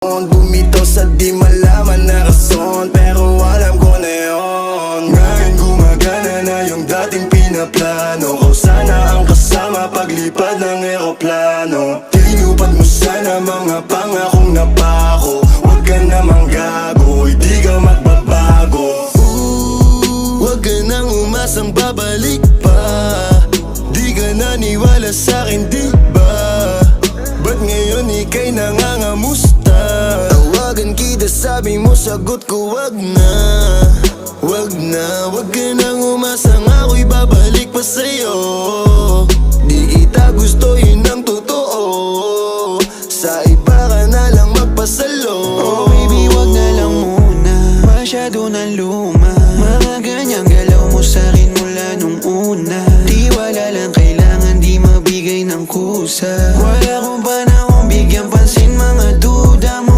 Bumitaw sa di malaman na rason, pero alam ko na yun. Ngayon gumagana na yung dating pinaplano ko. Sana ang kasama paglipad ng eroplano. Tinupad mo sana mga pangakong napako. Huwag ka namang gago, hindi ka magbabago. Huwag ka nang umasang babalik pa. Di ka naniwala sa'kin, di ba? Ba't ngayon ika'y nangangamusta? Tawagan kita, sabi mo, sagot ko wag na. Wag na, wag ka nang umasang ako'y babalik pa sa'yo.